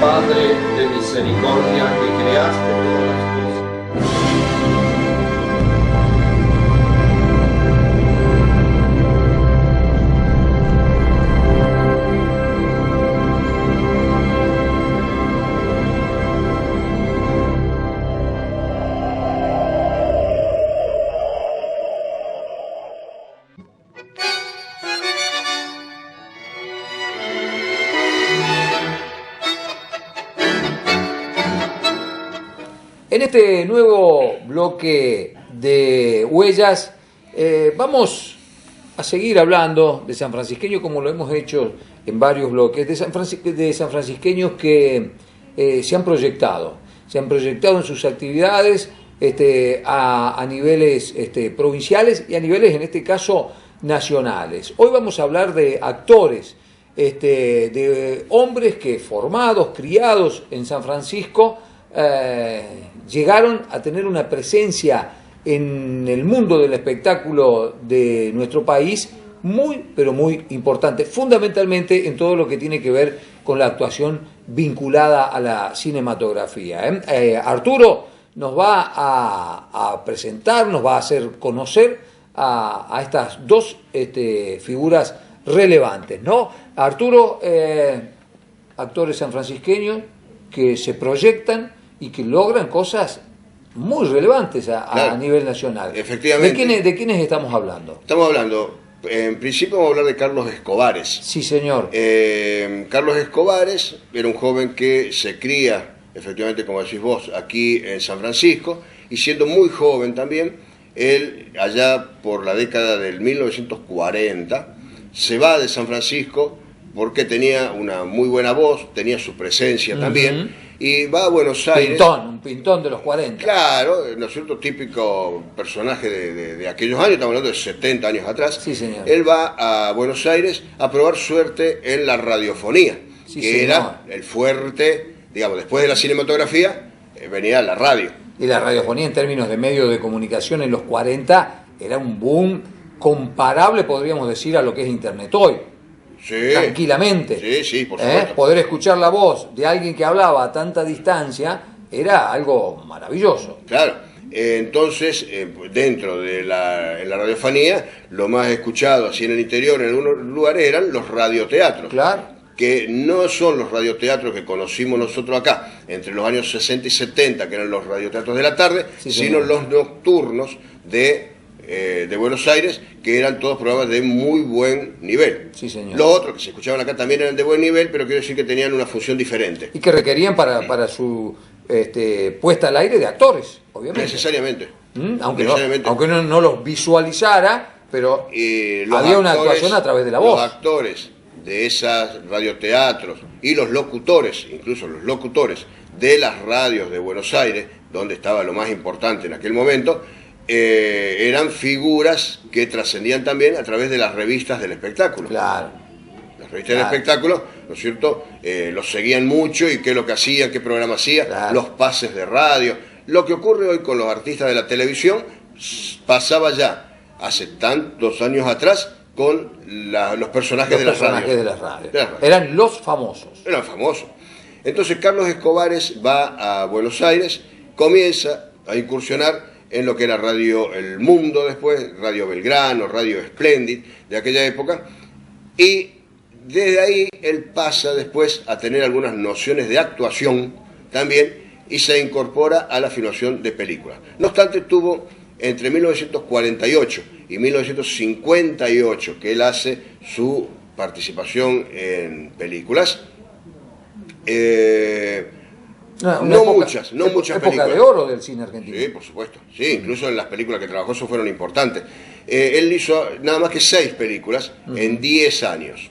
Padre de misericordia, que creaste todas las cosas. En este nuevo bloque de Huellas vamos a seguir hablando de sanfrancisqueños como lo hemos hecho en varios bloques, de sanfrancisqueños que se han proyectado en sus actividades a niveles provinciales y a niveles, en este caso, nacionales. Hoy vamos a hablar de actores, de hombres que formados, criados en San Francisco, llegaron a tener una presencia en el mundo del espectáculo de nuestro país muy, pero muy importante, fundamentalmente en todo lo que tiene que ver con la actuación vinculada a la cinematografía. Arturo nos va a presentar, nos va a hacer conocer a estas dos figuras relevantes, ¿no? Arturo, actores sanfrancisqueños que se proyectan y que logran cosas muy relevantes Claro, a nivel nacional. efectivamente. ¿De quiénes estamos hablando? Estamos hablando, en principio vamos a hablar de Carlos Escobares. Sí, señor. Carlos Escobares era un joven que se cría, efectivamente, como decís vos, aquí en San Francisco, y siendo muy joven también, él, allá por la década del 1940, se va de San Francisco porque tenía una muy buena voz, tenía su presencia también, y va a Buenos Aires. Un pintón de los 40. Claro, ¿no es cierto? Típico personaje de aquellos años, estamos hablando de 70 años atrás. Sí, señor. Él va a Buenos Aires a probar suerte en la radiofonía, Sí, que señor. era el fuerte, digamos, después de la cinematografía, venía la radio. Y la radiofonía en términos de medio de comunicación en los 40 era un boom comparable, podríamos decir, a lo que es Internet hoy. Sí. Tranquilamente. Sí, por supuesto. Poder escuchar la voz de alguien que hablaba a tanta distancia era algo maravilloso. Claro. Entonces, dentro de en la radiofonía, lo más escuchado así en el interior, en algunos lugares, eran los radioteatros. Claro. Que no son los radioteatros que conocimos nosotros acá, entre los años 60 y 70, que eran los radioteatros de la tarde, Sí, sino señor. los nocturnos de Buenos Aires, que eran todos programas de muy buen nivel. Sí, señor. Los otros que se escuchaban acá también eran de buen nivel, pero quiero decir que tenían una función diferente. Y que requerían para su puesta al aire de actores, obviamente. Necesariamente. Aunque Necesariamente. no los visualizara, pero Los había una actores, actuación a través de la Los voz. actores de esos radioteatros y los locutores, incluso los locutores de las radios de Buenos Aires, donde estaba lo más importante en aquel momento, eran figuras que trascendían también a través de las revistas del espectáculo. Claro. Las revistas del espectáculo, ¿no es cierto? Los seguían mucho y qué es lo que hacían, qué programa hacía, Claro. los pases de radio. Lo que ocurre hoy con los artistas de la televisión pasaba ya hace tantos años atrás con los personajes, Los personajes de las radios. De las radios. Eran los famosos. Eran famosos. Entonces Carlos Escobares va a Buenos Aires, comienza a incursionar en lo que era Radio El Mundo después, Radio Belgrano, Radio Splendid de aquella época, y desde ahí él pasa después a tener algunas nociones de actuación también y se incorpora a la filmación de películas. No obstante, tuvo entre 1948 y 1958 que él hace su participación en películas. No muchas época películas. de oro del cine argentino. Sí, por supuesto. Sí, incluso en las películas que trabajó eso fueron importantes. Él hizo nada más que 6 películas en 10 años.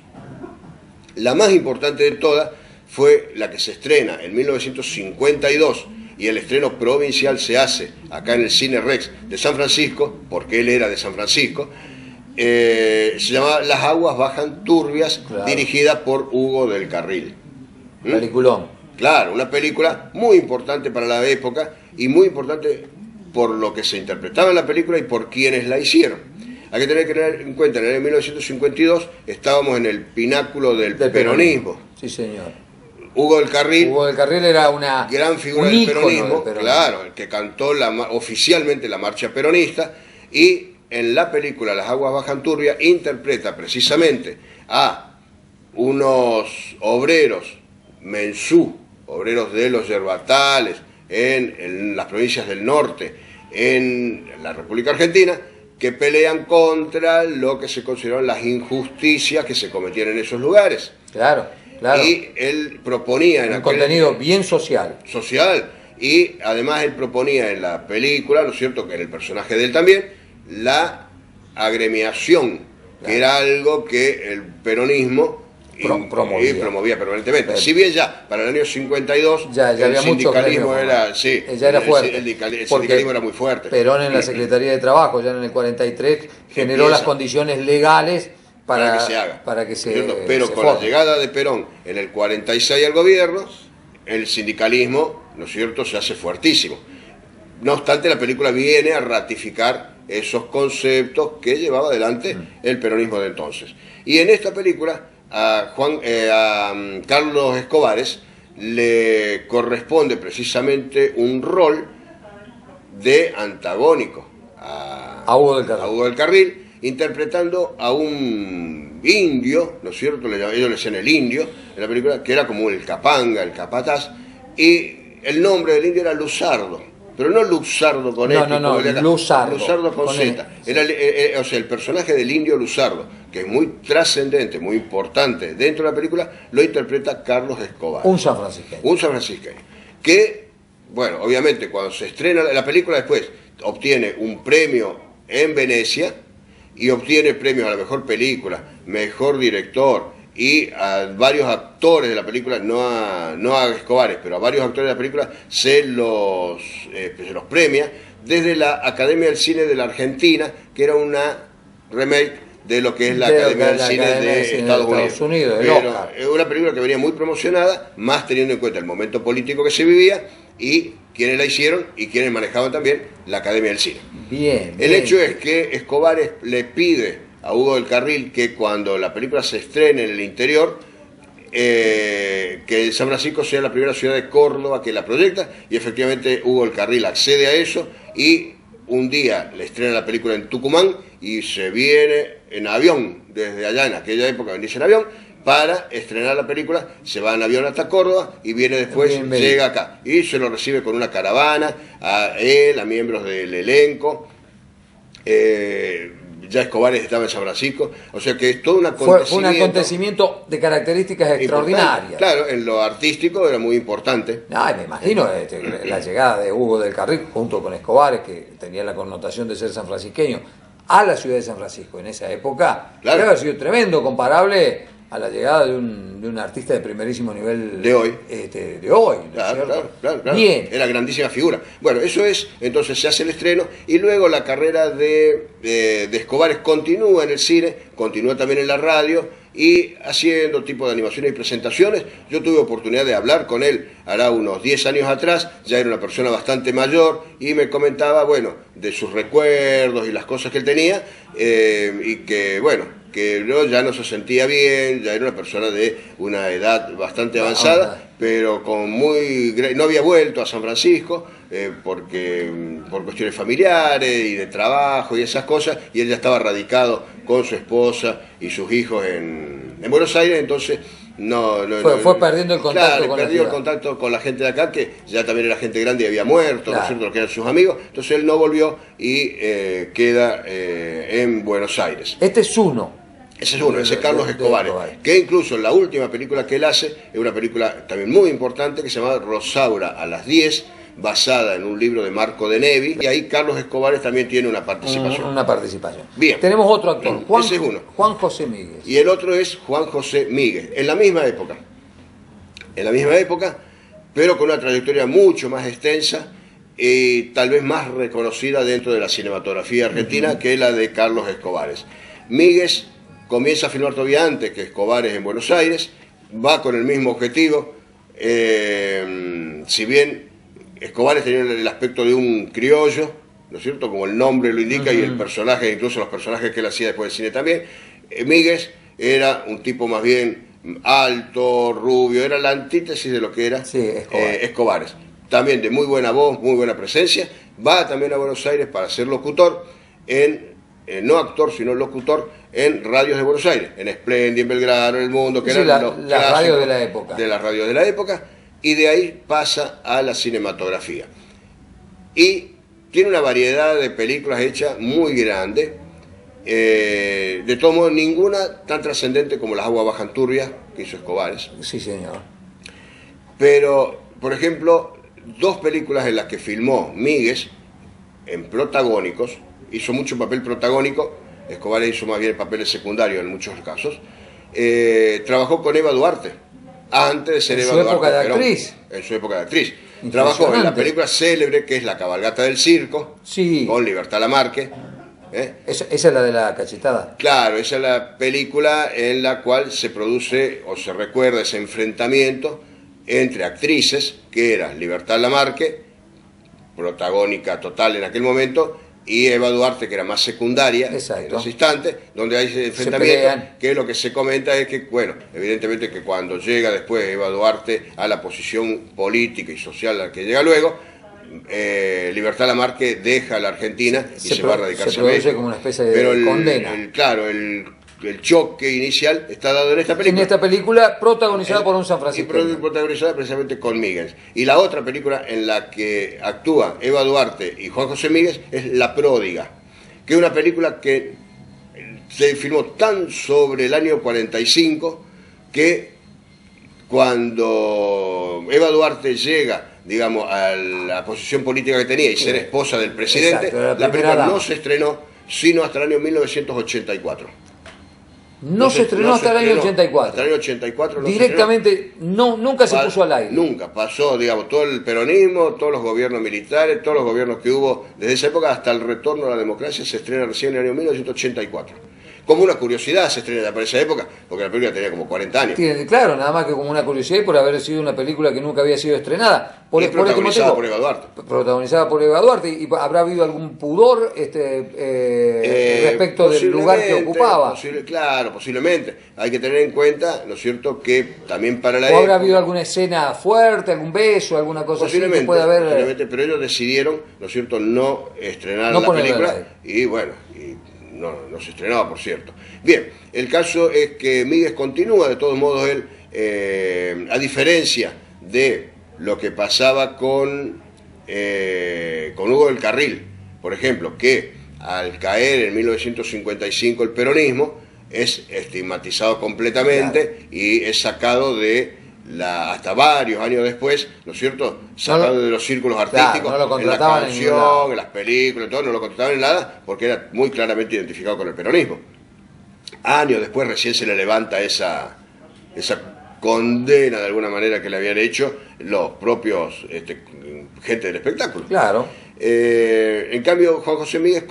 La más importante de todas fue la que se estrena en 1952 y el estreno provincial se hace acá en el Cine Rex de San Francisco, porque él era de San Francisco. Se llamaba Las aguas bajan turbias, Claro. dirigida por Hugo del Carril. Peliculón. Claro, una película muy importante para la época y muy importante por lo que se interpretaba en la película y por quienes la hicieron. Hay que tener en cuenta, en el año 1952 estábamos en el pináculo del peronismo. Sí, señor. Hugo del Carril, Hugo del Carril era una gran figura un del ícono peronismo, claro, el que cantó oficialmente la marcha peronista, y en la película Las aguas bajan turbia interpreta precisamente a unos obreros mensú, obreros de los yerbatales, en las provincias del norte, en la República Argentina, que pelean contra lo que se consideraron las injusticias que se cometían en esos lugares. Claro, claro. Y él proponía en un contenido bien social. social, y además él proponía en la película, ¿no es cierto?, que en el personaje de él también, la agremiación, que era algo que el peronismo promovía permanentemente. Si bien ya para el año 52 ya el había sindicalismo era, sí, ya era fuerte. El sindicalismo era muy fuerte. Perón en la Secretaría de Trabajo, ya en el 43, generó las condiciones legales para que se haga. Pero con la llegada de Perón en el 46 al gobierno, el sindicalismo, ¿no es cierto?, se hace fuertísimo. No obstante, la película viene a ratificar esos conceptos que llevaba adelante el peronismo de entonces. Y en esta película a Carlos Escobares le corresponde precisamente un rol de antagónico a Hugo del Carril, interpretando a un indio, ¿no es cierto?, ellos le decían el indio en la película, que era como el capanga, el capataz, y el nombre del indio era Luzardo. Pero no Luzardo con Luzardo. Luzardo con Z. Era o sea, el personaje del indio Luzardo, que es muy trascendente, muy importante dentro de la película, lo interpreta Carlos Escobar. Un sanfrancisqueño. Un sanfrancisqueño. Que, bueno, obviamente cuando se estrena la película después obtiene un premio en Venecia y obtiene premios a la mejor película, mejor director, y a varios actores de la película, no a Escobares, pero a varios actores de la película se los premia desde la Academia del Cine de la Argentina, que era una remake de lo que es la Academia del Cine de Estados Unidos. Pero es una película que venía muy promocionada, más teniendo en cuenta el momento político que se vivía y quienes la hicieron y quienes manejaban también la Academia del Cine. El hecho es que Escobares le pide a Hugo del Carril que cuando la película se estrene en el interior, que San Francisco sea la primera ciudad de Córdoba que la proyecta, y efectivamente Hugo del Carril accede a eso, y un día le estrena la película en Tucumán y se viene en avión desde allá, en aquella época venirse en avión para estrenar la película, se va en avión hasta Córdoba y viene después, llega acá y se lo recibe con una caravana a él, a miembros del elenco. Ya Escobares estaba en San Francisco, o sea que es todo un acontecimiento. Fue un acontecimiento de características extraordinarias. Claro, en lo artístico era muy importante. Me imagino la llegada de Hugo del Carril junto con Escobares, que tenía la connotación de ser sanfrancisqueño, a la ciudad de San Francisco en esa época, debe haber sido tremendo, comparable a la llegada de un artista de primerísimo nivel de hoy. Claro. Bien. Era grandísima figura. Bueno, eso es, entonces se hace el estreno y luego la carrera de Escobares continúa en el cine, continúa también en la radio y haciendo tipo de animaciones y presentaciones. Yo tuve oportunidad de hablar con él hará unos 10 años atrás, ya era una persona bastante mayor y me comentaba, bueno, de sus recuerdos y las cosas que él tenía y que, bueno, que ya no se sentía bien, ya era una persona de una edad bastante avanzada, pero no había vuelto a San Francisco por cuestiones familiares y de trabajo y esas cosas, y él ya estaba radicado con su esposa y sus hijos en Buenos Aires, entonces fue perdiendo el contacto con perdió el contacto con la gente de acá, que ya también era gente grande y había muerto, ¿no es cierto?, que eran sus amigos, entonces él no volvió y queda en Buenos Aires. Este es uno. Ese es Carlos Escobares, que incluso la última película que él hace es una película también muy importante que se llama Rosaura a las 10, basada en un libro de Marco de Nevi, y ahí Carlos Escobares también tiene una participación. Bien. Tenemos otro actor, ese es uno. Juan José Míguez. Y el otro es Juan José Míguez, en la misma época, pero con una trayectoria mucho más extensa y tal vez más reconocida dentro de la cinematografía argentina que la de Carlos Escobares. Míguez comienza a filmar todavía antes que Escobares en Buenos Aires, va con el mismo objetivo, si bien Escobares tenía el aspecto de un criollo, ¿no es cierto?, como el nombre lo indica, y el personaje, incluso los personajes que él hacía después del cine también, Míguez era un tipo más bien alto, rubio, era la antítesis de lo que era Sí, Escobar. Escobares. También de muy buena voz, muy buena presencia, va también a Buenos Aires para ser locutor, no actor, sino locutor, en radios de Buenos Aires, en Splendid, en Belgrano, en El Mundo, que Sí, eran la los radio clásicos de la época. de las radios de la época, y de ahí pasa a la cinematografía. Y tiene una variedad de películas hechas muy grande, de todo modo ninguna tan trascendente como Las aguas bajan turbias, que hizo Escobares. Sí, señor. Pero, por ejemplo, dos películas en las que filmó Míguez, en protagónicos, hizo mucho papel protagónico, Escobares hizo más bien papeles secundarios en muchos casos, trabajó con Eva Duarte, antes de ser En Eva su Duarte época de Perón, actriz. en su época de actriz. Impresionante. Trabajó en la película célebre que es La cabalgata del circo, Sí. con Libertad Lamarque. Esa es la de la cachetada. Claro, esa es la película en la cual se produce o se recuerda ese enfrentamiento entre actrices, que era Libertad Lamarque, protagónica total en aquel momento, y Eva Duarte, que era más secundaria Exacto. en ese instante, donde hay ese enfrentamiento, pelean. que lo que se comenta es que, bueno, evidentemente que cuando llega después Eva Duarte a la posición política y social a la que llega luego, Libertad Lamarque deja la Argentina y se va a radicarse se a produce México. como una especie de Pero condena. claro, el choque inicial está dado en esta En película. esta película protagonizada por un Y sanfrancisqueño. protagonizada precisamente con Míguez. Y la otra película en la que actúa Eva Duarte y Juan José Míguez es La pródiga, que es una película que se filmó tan sobre el año 45 que cuando Eva Duarte llega, digamos, a la posición política que tenía y ser esposa del presidente, Exacto, la la primera película dama. no se estrenó sino hasta el año 1984. No se estrenó hasta el año 84. Hasta el año 84 no se Directamente, nunca se puso al aire. Nunca, pasó, digamos, todo el peronismo, todos los gobiernos militares, todos los gobiernos que hubo desde esa época hasta el retorno a la democracia se estrena recién en el año 1984. Como una curiosidad se estrena para esa época, porque la película tenía como 40 años. Claro, nada más que como una curiosidad y por haber sido una película que nunca había sido estrenada. Y este protagonizada motivo, por Eva Duarte. Protagonizada por Eva Duarte. ¿Y habrá habido algún pudor respecto del lugar que ocupaba? Claro, posiblemente. Hay que tener en cuenta, ¿no es cierto?, que también para la ¿O habrá época, habido alguna escena fuerte, algún beso, alguna cosa así que posiblemente, pueda haber? posiblemente, pero ellos decidieron, ¿no es cierto?, no estrenar No la ponerla al película aire. y bueno, no se estrenaba, por cierto. Bien, el caso es que Míguez continúa, de todos modos él, a diferencia de lo que pasaba con Hugo del Carril, por ejemplo, que al caer en 1955 el peronismo es estigmatizado completamente y es sacado de hasta varios años después, ¿no es cierto?, sacado de los círculos artísticos, no lo en la contrataban en ningún lado. canción, en las películas, todo, no lo contrataban en nada, porque era muy claramente identificado con el peronismo. Años después recién se le levanta esa condena de alguna manera que le habían hecho los propios gente del espectáculo. Claro. En cambio, Juan José Míguez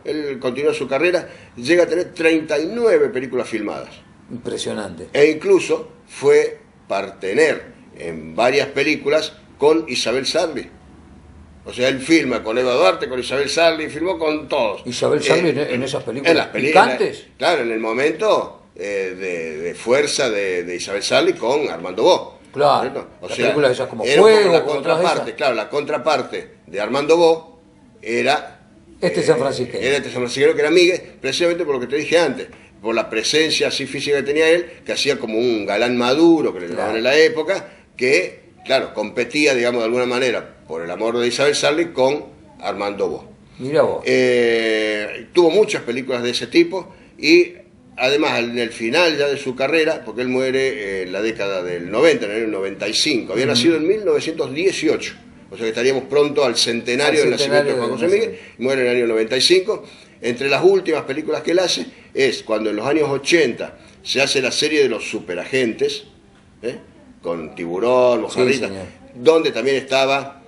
él continúa su carrera, llega a tener 39 películas filmadas. Impresionante. E incluso fue partener en varias películas con Isabel Sarli. O sea, él filma con Eva Duarte, con Isabel Sarli, filmó con todos. Isabel Sarli en esas películas en las picantes. claro, en el momento de fuerza de Isabel Sarli con Armando Bo. Claro, ¿cierto? O las sea, películas esas como era un poco Fuego, la como todas contraparte, esas. claro, la contraparte de Armando Bo era Sanfrancisqueño. Era sanfrancisqueño, que era Míguez, precisamente por lo que te dije antes, por la presencia así física que tenía él, que hacía como un galán maduro, que le llamaban en la época, que, claro, competía, digamos, de alguna manera, por el amor de Isabel Sarli con Armando Bo. Mira vos. Tuvo muchas películas de ese tipo y además en el final ya de su carrera, porque él muere en la década del 90, en el año 95, había nacido en 1918, o sea que estaríamos pronto al centenario del nacimiento de Juan José Míguez, muere en el año 95. Entre las últimas películas que él hace es cuando en los años 80 se hace la serie de los superagentes, con Tiburón, Mojarrita, Sí, donde también estaba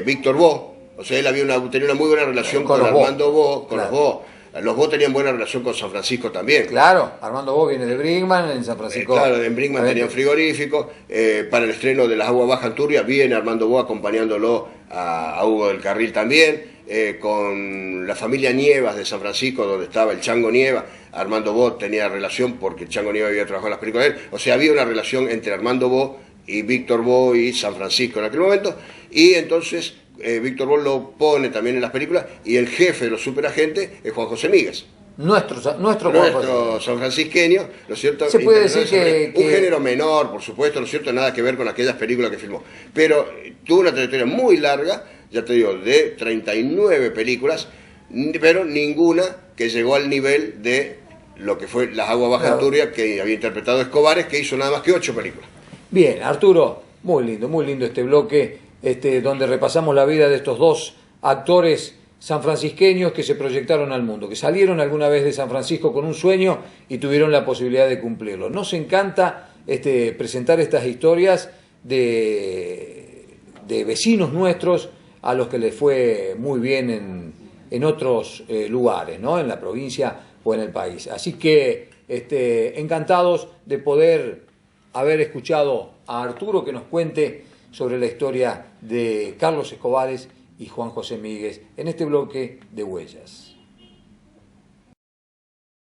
Víctor Bo. O sea, él tenía una muy buena relación con Armando Bo, con claro. los Bo. Los Bo tenían buena relación con San Francisco también. Claro, Armando Bo viene de Brinkman, en San Francisco. Claro, en Brinkman tenían frigorífico. Para el estreno de Las aguas bajan turbias viene Armando Bo acompañándolo a Hugo del Carril también. con la familia Nievas de San Francisco, donde estaba el Chango Nieva. Armando Bo tenía relación porque el Chango Nieva había trabajado en las películas de él. O sea, había una relación entre Armando Bo y Víctor Bo y San Francisco en aquel momento. Y entonces Víctor Bo lo pone también en las películas y el jefe de los superagentes es Juan José Míguez. Nuestro sanfrancisqueño, ¿no es cierto? Se puede decir un género menor, por supuesto, ¿no es cierto? Nada que ver con aquellas películas que filmó. Pero tuvo una trayectoria muy larga, ya te digo, de 39 películas, pero ninguna que llegó al nivel de lo que fue Las Aguas Bajan Turria, que había interpretado Escobares, que hizo nada más que 8 películas. Bien, Arturo, muy lindo este bloque, donde repasamos la vida de estos dos actores sanfrancisqueños que se proyectaron al mundo, que salieron alguna vez de San Francisco con un sueño y tuvieron la posibilidad de cumplirlo. Nos encanta presentar estas historias de vecinos nuestros a los que les fue muy bien en otros lugares, ¿no? En la provincia o en el país. Así que encantados de poder haber escuchado a Arturo que nos cuente sobre la historia de Carlos Escobares y Juan José Míguez en este bloque de Huellas.